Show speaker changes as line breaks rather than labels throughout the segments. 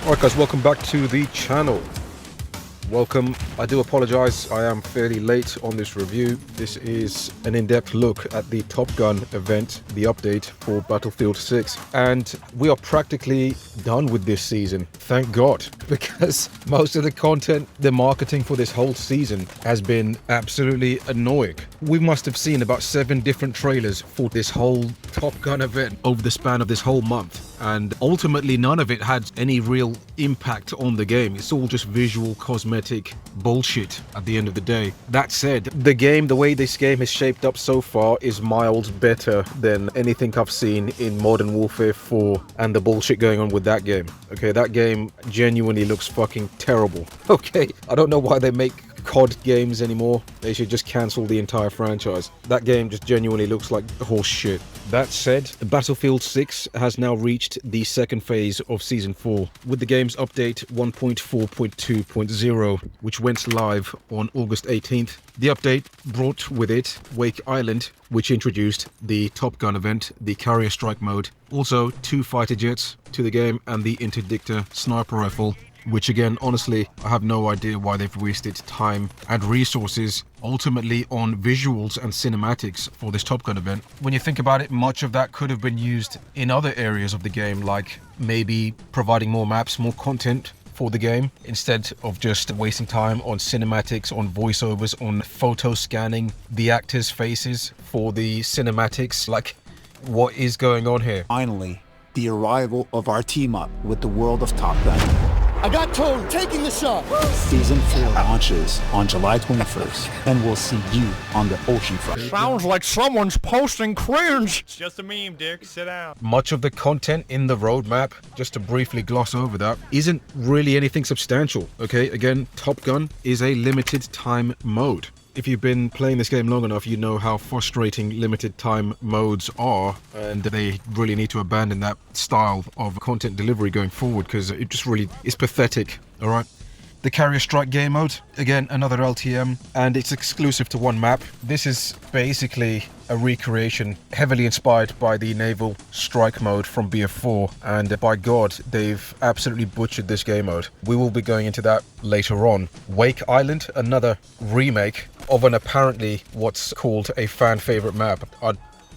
Alright guys, welcome back to the channel. Welcome. I do apologize, I am fairly late on this review. This is an in-depth look at the Top Gun event, the update for Battlefield 6. And we are practically done with this season. Thank God. Because most of the content, the marketing for this whole season has been absolutely annoying. We must have seen about 7 different trailers for this whole Top Gun event over the span of this whole month. And ultimately none of it had any real impact on the game. It's all just visual cosmetic bullshit at the end of the day. That said, the way this game has shaped up so far is miles better than anything I've seen in Modern Warfare 4 and the bullshit going on with that game. Okay, that game genuinely looks fucking terrible. Okay, I don't know why they make COD games anymore. They should just cancel the entire franchise. That game just genuinely looks like horse shit. That said, Battlefield 6 has now reached the second phase of Season 4 with the game's update 1.4.2.0, which went live on August 18th. The update brought with it Wake Island, which introduced the Top Gun event, the Carrier Strike mode, also 2 fighter jets to the game, and the Interdictor sniper rifle, which again, honestly, I have no idea why they've wasted time and resources ultimately on visuals and cinematics for this Top Gun event. When you think about it, much of that could have been used in other areas of the game, like maybe providing more maps, more content for the game, instead of just wasting time on cinematics, on voiceovers, on photo scanning the actors' faces for the cinematics. Like, what is going on here?
Finally, the arrival of our team up with the world of Top Gun.
I got Toad taking the shot.
Season 4 launches on July 21st, and we'll see you on the ocean front.
Sounds like someone's posting cringe.
It's just a meme, Dick. Sit down.
Much of the content in the roadmap, just to briefly gloss over that, isn't really anything substantial. Okay, again, Top Gun is a limited time mode. If you've been playing this game long enough, you know how frustrating limited time modes are, and they really need to abandon that style of content delivery going forward, because it just really is pathetic. All right. The Carrier Strike game mode, again, another LTM, and it's exclusive to one map. This is basically a recreation heavily inspired by the Naval strike mode from BF4, and by God, they've absolutely butchered this game mode. We will be going into that later on. Wake Island, another remake of an apparently what's called a fan favorite map. I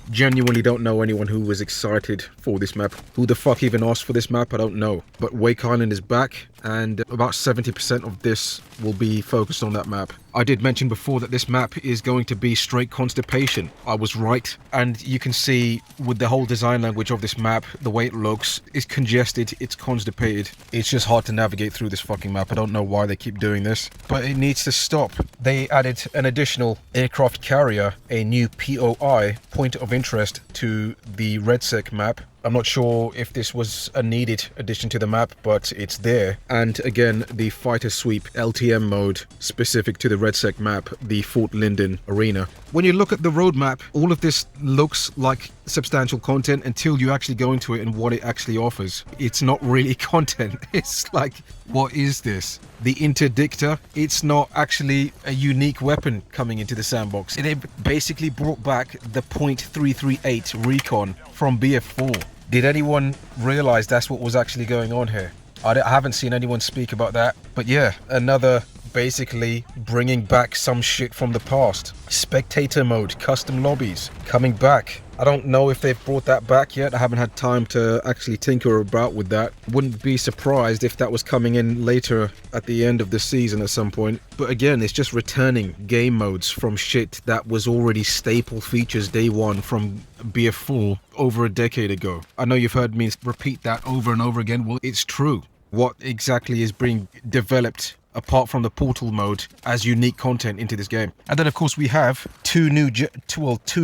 genuinely don't know anyone who was excited for this map. Who the fuck even asked for this map? I don't know. But Wake Island is back, and about 70% of this will be focused on that map. I did mention before that this map is going to be straight constipation. I was right, and you can see with the whole design language of this map, the way it looks, it's congested, it's constipated. It's just hard to navigate through this fucking map. I don't know why they keep doing this, but it needs to stop. They added an additional aircraft carrier, a new POI, point of interest, to the RedSec map. I'm not sure if this was a needed addition to the map, but it's there. And again, the fighter sweep LTM mode specific to the RedSec map, the Fort Linden arena. When you look at the roadmap, all of this looks like substantial content until you actually go into it and what it actually offers. It's not really content. It's like, what is this? The Interdictor, it's not actually a unique weapon coming into the sandbox. It basically brought back the .338 recon from BF4. Did anyone realize that's what was actually going on here? I haven't seen anyone speak about that. But yeah, another basically bringing back some shit from the past. Spectator mode, custom lobbies, coming back. I don't know if they've brought that back yet. I haven't had time to actually tinker about with that. Wouldn't be surprised if that was coming in later at the end of the season at some point. But again, it's just returning game modes from shit that was already staple features day one from BF4 over a decade ago. I know you've heard me repeat that over and over again. Well, it's true. What exactly is being developed apart from the portal mode as unique content into this game? And then of course we have two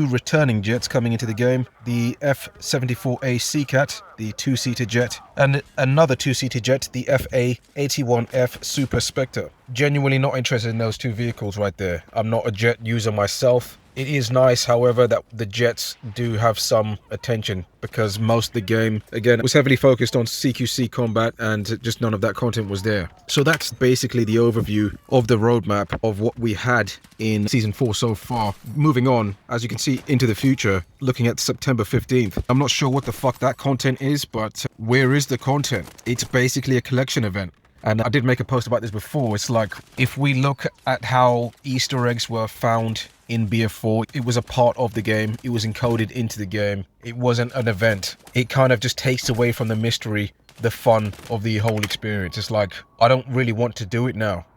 returning jets coming into the game, the F-74A Seacat, the 2-seater jet, and another 2-seater jet, the FA-81F Super Spectre. Genuinely not interested in those two vehicles right there. I'm not a jet user myself. It is nice, however, that the jets do have some attention, because most of the game, again, was heavily focused on CQC combat and just none of that content was there. So that's basically the overview of the roadmap of what we had in Season 4 so far. Moving on, as you can see, into the future, looking at September 15th. I'm not sure what the fuck that content is, but where is the content? It's basically a collection event. And I did make a post about this before. It's like, if we look at how Easter eggs were found in BF4, it was a part of the game. It was encoded into the game. It wasn't an event. It kind of just takes away from the mystery, the fun of the whole experience. It's like, I don't really want to do it now.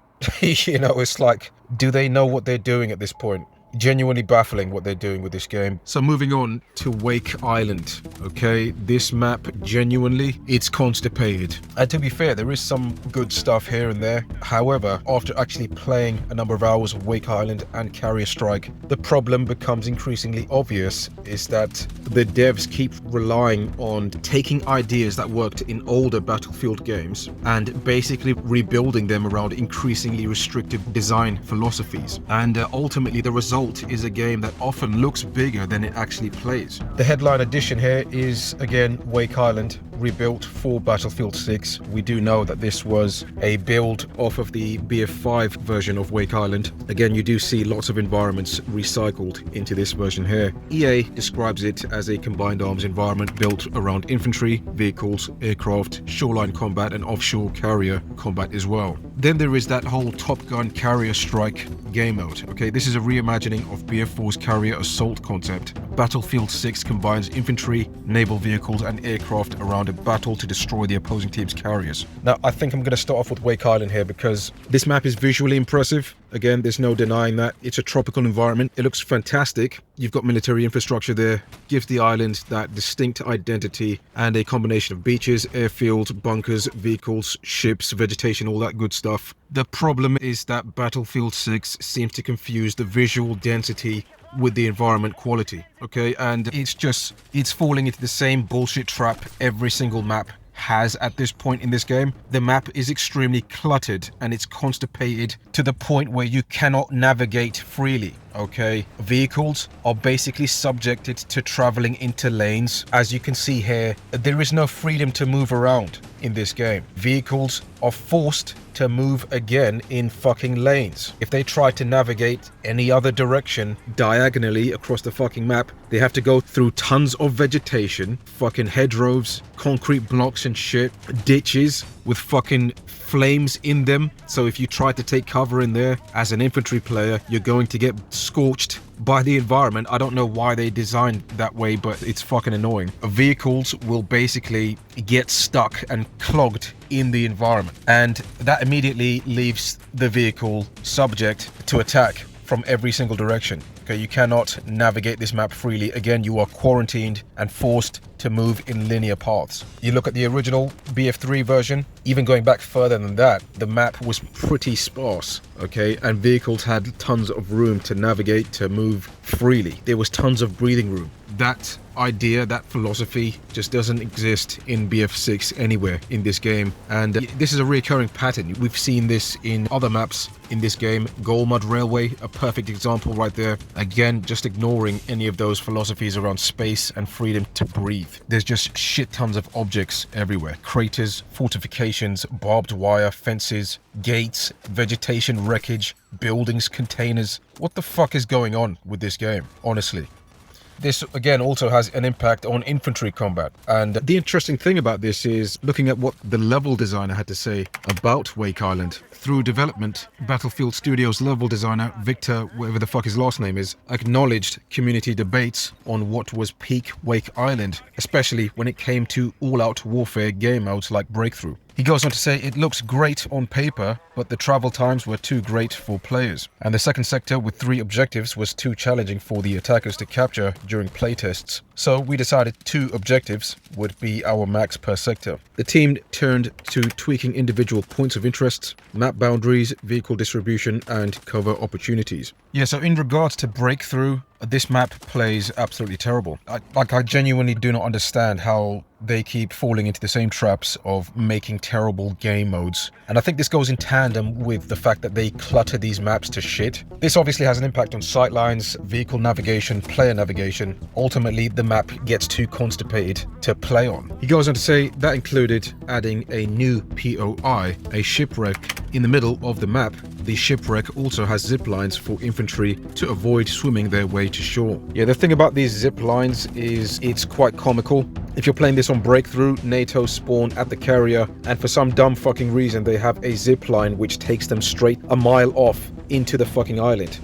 You know, it's like, do they know what they're doing at this point? Genuinely baffling what they're doing with this game. So moving on to Wake Island. Okay, this map, genuinely, it's constipated. And to be fair, there is some good stuff here and there. However, after actually playing a number of hours of Wake Island and Carrier Strike, the problem becomes increasingly obvious, is that the devs keep relying on taking ideas that worked in older Battlefield games and basically rebuilding them around increasingly restrictive design philosophies. And ultimately, the result is a game that often looks bigger than it actually plays. The headline edition here is, again, Wake Island, rebuilt for Battlefield 6. We do know that this was a build off of the BF5 version of Wake Island. Again, you do see lots of environments recycled into this version here. EA describes it as a combined arms environment built around infantry, vehicles, aircraft, shoreline combat, and offshore carrier combat as well. Then there is that whole Top Gun Carrier Strike game mode. Okay, this is a reimagining of BF4's carrier assault concept. Battlefield 6 combines infantry, naval vehicles, and aircraft around a battle to destroy the opposing team's carriers. Now, I think I'm going to start off with Wake Island here because this map is visually impressive. Again, there's no denying that. It's a tropical environment. It looks fantastic. You've got military infrastructure there. Gives the island that distinct identity and a combination of beaches, airfields, bunkers, vehicles, ships, vegetation, all that good stuff. The problem is that Battlefield 6 seems to confuse the visual density with the environment quality, okay? And it's falling into the same bullshit trap every single map has at this point in this game. The map is extremely cluttered and it's constipated to the point where you cannot navigate freely. Okay, vehicles are basically subjected to traveling into lanes. As you can see here, there is no freedom to move around in this game. Vehicles are forced to move again in fucking lanes. If they try to navigate any other direction diagonally across the fucking map, they have to go through tons of vegetation, fucking hedgerows, concrete blocks and shit, ditches with fucking flames in them. So if you try to take cover in there as an infantry player, you're going to get scorched by the environment. I don't know why they designed that way, but it's fucking annoying. Vehicles will basically get stuck and clogged in the environment, and that immediately leaves the vehicle subject to attack from every single direction. Okay, you cannot navigate this map freely. Again, you are quarantined and forced to move in linear paths. You look at the original BF3 version, even going back further than that, the map was pretty sparse, okay? And vehicles had tons of room to navigate, to move freely. There was tons of breathing room. That idea, that philosophy just doesn't exist in BF6 anywhere in this game. And this is a recurring pattern. We've seen this in other maps in this game. Golmud Railway, a perfect example right there. Again, just ignoring any of those philosophies around space and freedom to breathe. There's just shit tons of objects everywhere. Craters, fortifications, barbed wire, fences, gates, vegetation, wreckage, buildings, containers. What the fuck is going on with this game, honestly? This, again, also has an impact on infantry combat. And the interesting thing about this is looking at what the level designer had to say about Wake Island. Through development, Battlefield Studios level designer, Victor, whatever the fuck his last name is, acknowledged community debates on what was peak Wake Island, especially when it came to all-out warfare game modes like Breakthrough. He goes on to say it looks great on paper, but the travel times were too great for players. And the second sector with 3 objectives was too challenging for the attackers to capture during playtests. So we decided 2 objectives would be our max per sector. The team turned to tweaking individual points of interest, map boundaries, vehicle distribution, and cover opportunities. Yeah, so in regards to breakthrough, this map plays absolutely terrible. I genuinely do not understand how they keep falling into the same traps of making terrible game modes. And I think this goes in tandem with the fact that they clutter these maps to shit. This obviously has an impact on sightlines, vehicle navigation, player navigation. Ultimately, the map gets too constipated to play on. He goes on to say that included adding a new POI, a shipwreck, in the middle of the map. The shipwreck also has zip lines for infantry to avoid swimming their way to shore. Yeah, the thing about these zip lines is it's quite comical. If you're playing this on Breakthrough, NATO spawn at the carrier, and for some dumb fucking reason they have a zip line which takes them straight a mile off into the fucking island.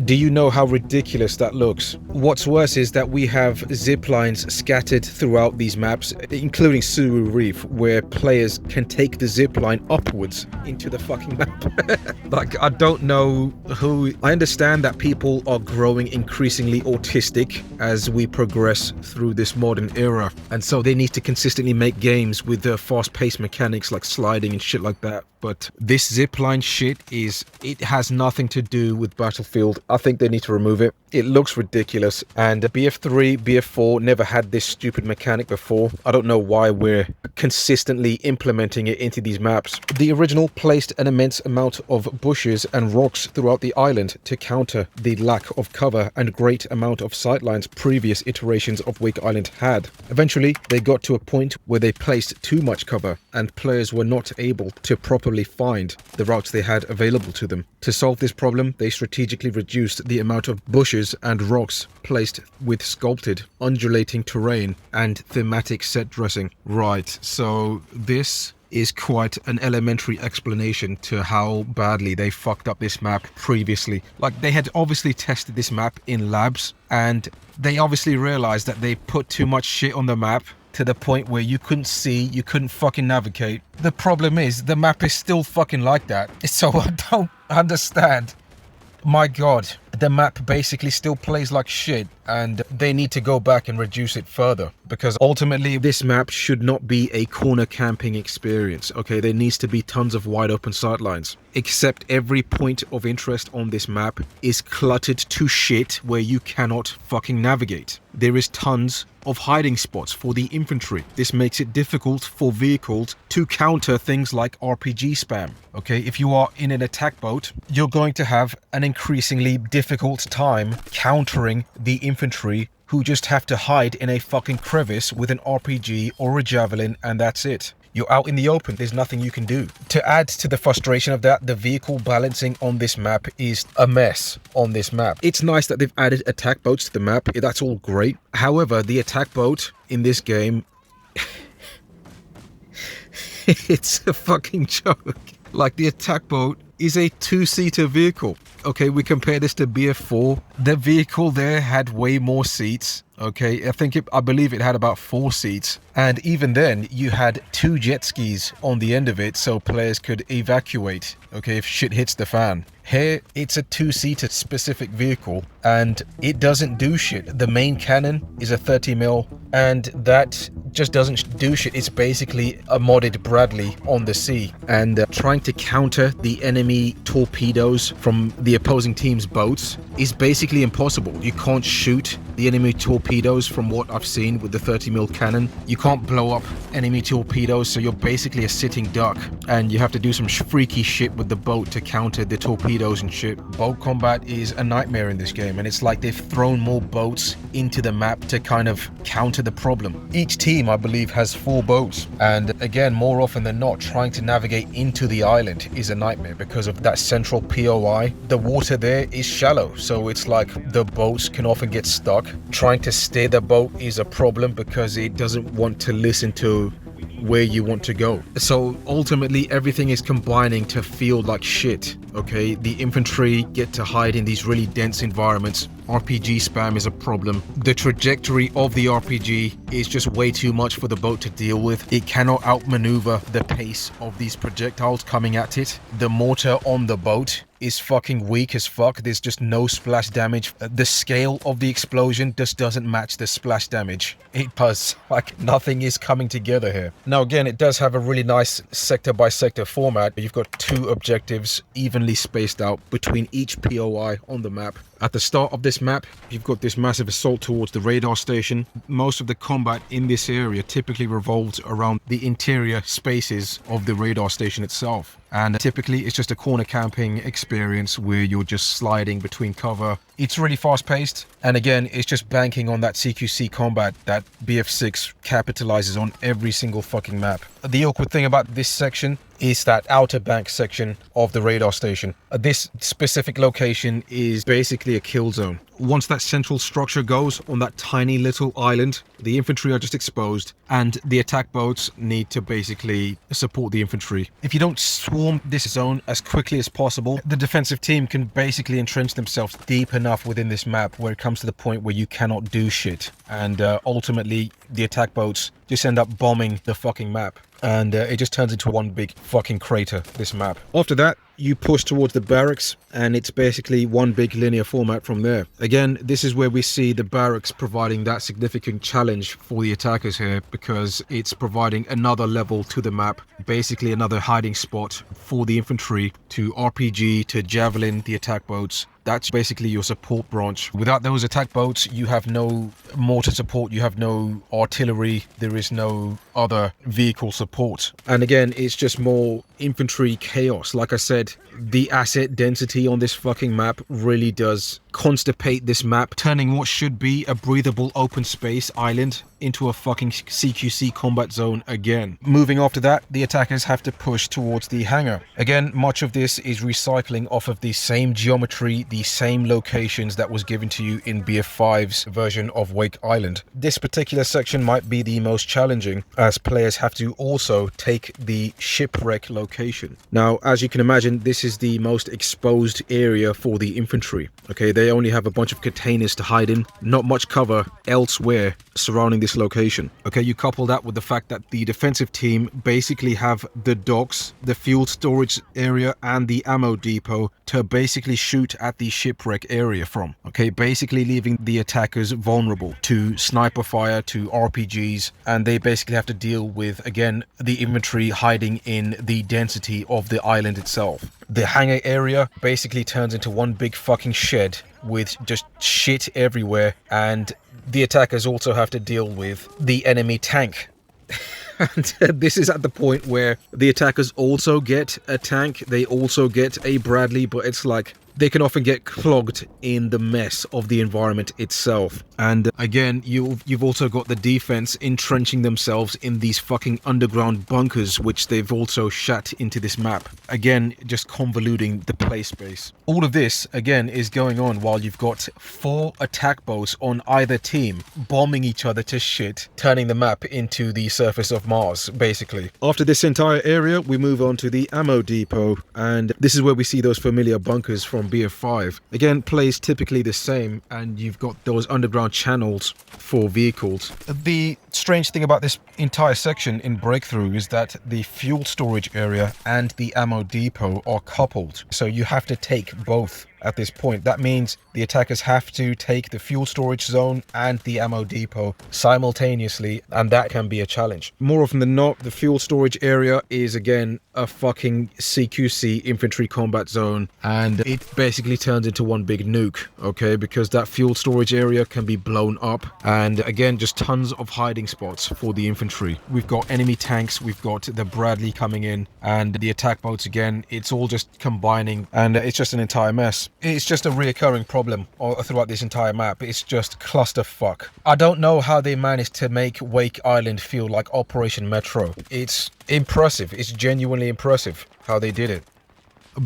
Do you know how ridiculous that looks? What's worse is that we have zip lines scattered throughout these maps, including Suru Reef, where players can take the zip line upwards into the fucking map. Like, I don't know who... I understand that people are growing increasingly autistic as we progress through this modern era, and so they need to consistently make games with fast-paced mechanics like sliding and shit like that. But this zipline shit it has nothing to do with Battlefield. I think they need to remove it. It looks ridiculous, and BF3, BF4 never had this stupid mechanic before. I don't know why we're consistently implementing it into these maps. The original placed an immense amount of bushes and rocks throughout the island to counter the lack of cover and great amount of sightlines previous iterations of Wake Island had. Eventually, they got to a point where they placed too much cover, and players were not able to properly find the routes they had available to them. To solve this problem, they strategically reduced the amount of bushes and rocks placed with sculpted, undulating terrain and thematic set dressing. Right, so this is quite an elementary explanation to how badly they fucked up this map previously. Like, they had obviously tested this map in labs, and they obviously realized that they put too much shit on the map to the point where you couldn't see, you couldn't fucking navigate. The problem is, the map is still fucking like that. So I don't understand. My god, the map basically still plays like shit, and they need to go back and reduce it further, because ultimately this map should not be a corner camping experience. Okay, there needs to be tons of wide open sightlines, except every point of interest on this map is cluttered to shit where you cannot fucking navigate. There is tons of hiding spots for the infantry. This makes it difficult for vehicles to counter things like RPG spam. Okay, if you are in an attack boat, you're going to have an increasingly difficult time countering the infantry who just have to hide in a fucking crevice with an RPG or a javelin, and that's it. You're out in the open, there's nothing you can do. To add to the frustration of that, the vehicle balancing on this map is a mess on this map. It's nice that they've added attack boats to the map, that's all great. However, the attack boat in this game, it's a fucking joke. Like, the attack boat is a 2-seater vehicle. Okay, we compare this to BF4. The vehicle there had way more seats. Okay, I believe it had about 4 seats. And even then, you had 2 jet skis on the end of it so players could evacuate, okay, if shit hits the fan. Here, it's a 2-seater specific vehicle, and it doesn't do shit. The main cannon is a 30mm, and that just doesn't do shit. It's basically a modded Bradley on the sea, and trying to counter the enemy torpedoes from the opposing team's boats is basically impossible. You can't shoot the enemy torpedoes from what I've seen with the 30mm cannon. You can't blow up enemy torpedoes, so you're basically a sitting duck, and you have to do some freaky shit with the boat to counter the torpedoes and shit. Boat combat is a nightmare in this game, and it's like they've thrown more boats into the map to kind of counter the problem. Each team, I believe, has 4 boats, and again, more often than not, trying to navigate into the island is a nightmare because of that central POI. The water there is shallow, so it's like the boats can often get stuck. Trying to steer the boat is a problem because it doesn't want to listen to where you want to go. So ultimately everything is combining to feel like shit. Okay, the infantry get to hide in these really dense environments. RPG spam is a problem. The trajectory of the RPG is just way too much for the boat to deal with. It cannot outmaneuver the pace of these projectiles coming at it. The mortar on the boat is fucking weak as fuck. There's just no splash damage. The scale of the explosion just doesn't match the splash damage. It does. Like, nothing is coming together here. Now, again, it does have a really nice sector by sector format. You've got 2 objectives evenly spaced out between each POI on the map. At the start of this map, you've got this massive assault towards the radar station. Most of the combat in this area typically revolves around the interior spaces of the radar station itself. And typically it's just a corner camping experience where you're just sliding between cover. It's really fast paced. And again, it's just banking on that CQC combat that BF6 capitalizes on every single fucking map. The awkward thing about this section is that outer bank section of the radar station. This specific location is basically a kill zone. Once that central structure goes on that tiny little island, the infantry are just exposed and the attack boats need to basically support the infantry. If you don't swarm this zone as quickly as possible, the defensive team can basically entrench themselves deep enough within this map where it comes to the point where you cannot do shit. And ultimately, the attack boats just end up bombing the fucking map. And it just turns into one big fucking crater, this map. After that, you push towards the barracks, and it's basically one big linear format from there. Again, this is where we see the barracks providing that significant challenge for the attackers here, because it's providing another level to the map, basically another hiding spot for the infantry to RPG, to javelin the attack boats. That's basically your support branch. Without those attack boats, you have no mortar support, you have no artillery, there is no other vehicle support. And again, it's just more infantry chaos. Like I said, the asset density on this fucking map really does constipate this map, turning what should be a breathable open space island into a fucking CQC combat zone again. Moving after that, the attackers have to push towards the hangar. Again, much of this is recycling off of the same geometry, the same locations that was given to you in BF5's version of Wake Island. This particular section might be the most challenging, as players have to also take the shipwreck location. Now, as you can imagine, this is the most exposed area for the infantry. Okay, they only have a bunch of containers to hide in, not much cover elsewhere surrounding this location. Okay, you couple that with the fact that the defensive team basically have the docks, the fuel storage area, and the ammo depot to basically shoot at the shipwreck area from. Okay, basically leaving the attackers vulnerable to sniper fire, to RPGs, and they basically have to deal with, again, the infantry hiding in the density of the island itself. The hangar area basically turns into one big fucking shed with just shit everywhere, and the attackers also have to deal with the enemy tank. And this is at the point where the attackers also get a tank, they also get a Bradley, but it's like they can often get clogged in the mess of the environment itself. And again, you've also got the defense entrenching themselves in these fucking underground bunkers, which they've also shat into this map. Again, just convoluting the play space. All of this, again, is going on while you've got 4 attack boats on either team, bombing each other to shit, turning the map into the surface of Mars, basically. After this entire area, we move on to the ammo depot, and this is where we see those familiar bunkers from BF5. Again, plays typically the same, and you've got those underground channels for vehicles. The strange thing about this entire section in Breakthrough is that the fuel storage area and the ammo depot are coupled, so you have to take both at this point. That means the attackers have to take the fuel storage zone and the ammo depot simultaneously, and that can be a challenge. More often than not, the fuel storage area is again a fucking CQC infantry combat zone, and it basically turns into one big nuke, okay, because that fuel storage area can be blown up, and again, just tons of hiding spots for the infantry. We've got enemy tanks, we've got the Bradley coming in, and the attack boats again. It's all just combining, and it's just an entire mess. It's just a reoccurring problem throughout this entire map. It's just clusterfuck. I don't know how they managed to make Wake Island feel like Operation Metro. It's impressive. It's genuinely impressive how they did it.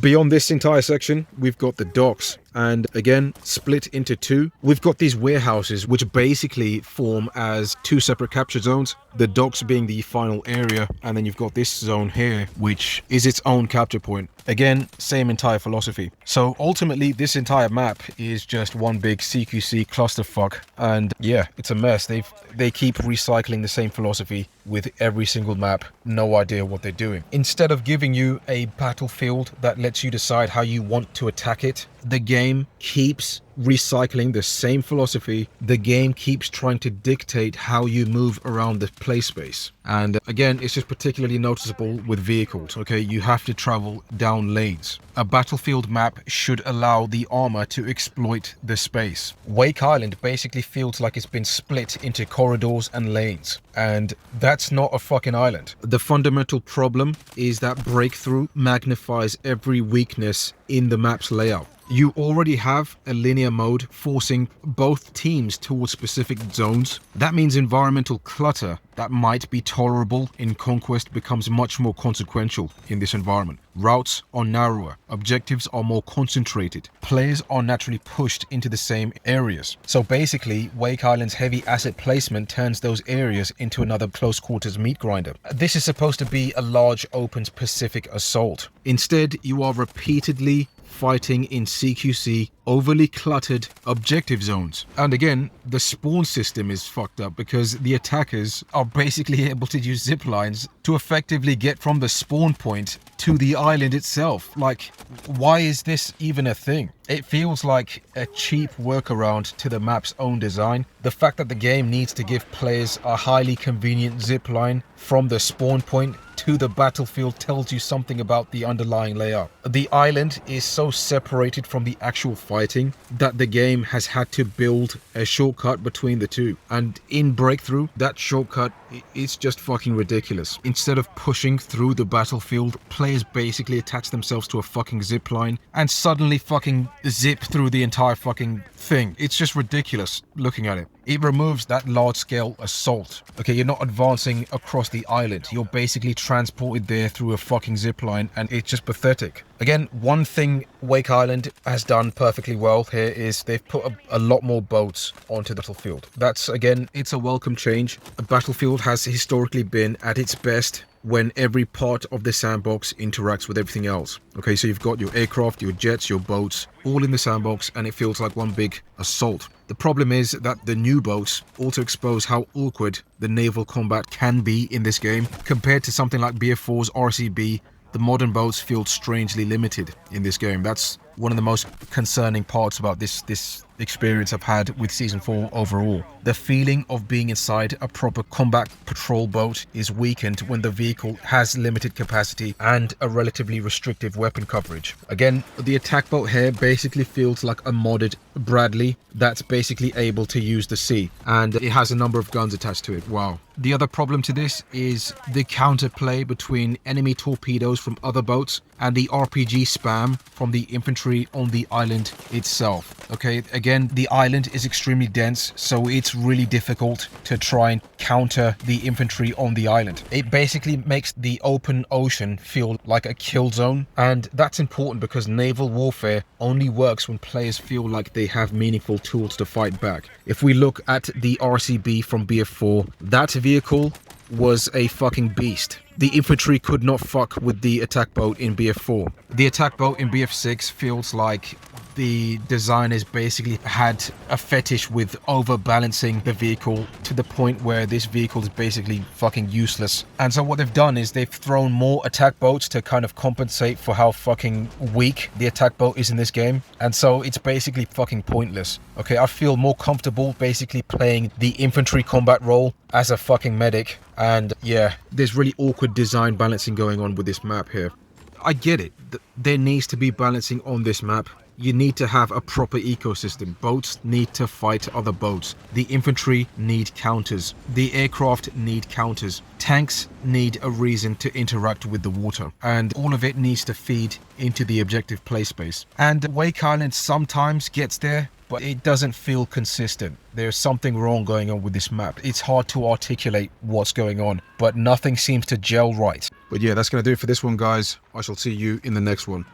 Beyond this entire section, we've got the docks, and again split into two. We've got these warehouses which basically form as two separate capture zones, the docks being the final area, and then you've got this zone here which is its own capture point. Again, same entire philosophy. So ultimately this entire map is just one big CQC clusterfuck, and yeah, it's a mess. They keep recycling the same philosophy with every single map. No idea what they're doing. Instead of giving you a battlefield that lets you decide how you want to attack it, the game keeps recycling the same philosophy. The game keeps trying to dictate how you move around the play space. And again, it's just particularly noticeable with vehicles. Okay, you have to travel down lanes. A battlefield map should allow the armor to exploit the space. Wake Island basically feels like it's been split into corridors and lanes, and that's not a fucking island. The fundamental problem is that Breakthrough magnifies every weakness in the map's layout. You already have a linear mode forcing both teams towards specific zones. That means environmental clutter that might be tolerable in Conquest becomes much more consequential in this environment. Routes are narrower, objectives are more concentrated, players are naturally pushed into the same areas. So basically, Wake Island's heavy asset placement turns those areas into another close quarters meat grinder. This is supposed to be a large open Pacific assault. Instead, you are repeatedly fighting in CQC overly cluttered objective zones. And again, the spawn system is fucked up because the attackers are basically able to use zip lines to effectively get from the spawn point to the island itself. Like, why is this even a thing? It feels like a cheap workaround to the map's own design. The fact that the game needs to give players a highly convenient zip line from the spawn point to the battlefield tells you something about the underlying layout. The island is so separated from the actual fighting that the game has had to build a shortcut between the two. And in Breakthrough, that shortcut is just fucking ridiculous. Instead of pushing through the battlefield, players basically attach themselves to a fucking zip line and suddenly fucking zip through the entire fucking thing. It's just ridiculous looking at it. It removes that large-scale assault. Okay, you're not advancing across the island. You're basically transported there through a fucking zip line, and it's just pathetic. Again, one thing Wake Island has done perfectly well here is they've put a lot more boats onto the battlefield. That's, again, it's a welcome change. A battlefield has historically been at its best when every part of the sandbox interacts with everything else. Okay, so you've got your aircraft, your jets, your boats, all in the sandbox, and it feels like one big assault. The problem is that the new boats also expose how awkward the naval combat can be in this game. Compared to something like BF4's RCB, the modern boats feel strangely limited in this game. That's one of the most concerning parts about this experience I've had with Season 4 overall. The feeling of being inside a proper combat patrol boat is weakened when the vehicle has limited capacity and a relatively restrictive weapon coverage. Again, the attack boat here basically feels like a modded Bradley that's basically able to use the sea, and it has a number of guns attached to it. Wow. The other problem to this is the counterplay between enemy torpedoes from other boats and the RPG spam from the infantry on the island itself. Okay, again, the island is extremely dense, so it's really difficult to try and counter the infantry on the island. It basically makes the open ocean feel like a kill zone, and that's important because naval warfare only works when players feel like they have meaningful tools to fight back. If we look at the RCB from BF4, that vehicle was a fucking beast. The infantry could not fuck with the attack boat in BF4. The attack boat in BF6 feels like the designers basically had a fetish with overbalancing the vehicle to the point where this vehicle is basically fucking useless. And so what they've done is they've thrown more attack boats to kind of compensate for how fucking weak the attack boat is in this game. And so it's basically fucking pointless. Okay, I feel more comfortable basically playing the infantry combat role as a fucking medic. And yeah, there's really awkward design balancing going on with this map here. I get it. There needs to be balancing on this map. You need to have a proper ecosystem. Boats need to fight other boats. The infantry need counters. The aircraft need counters. Tanks need a reason to interact with the water. And all of it needs to feed into the objective play space. And Wake Island sometimes gets there, but it doesn't feel consistent. There's something wrong going on with this map. It's hard to articulate what's going on, but nothing seems to gel right. But yeah, that's going to do it for this one, guys. I shall see you in the next one.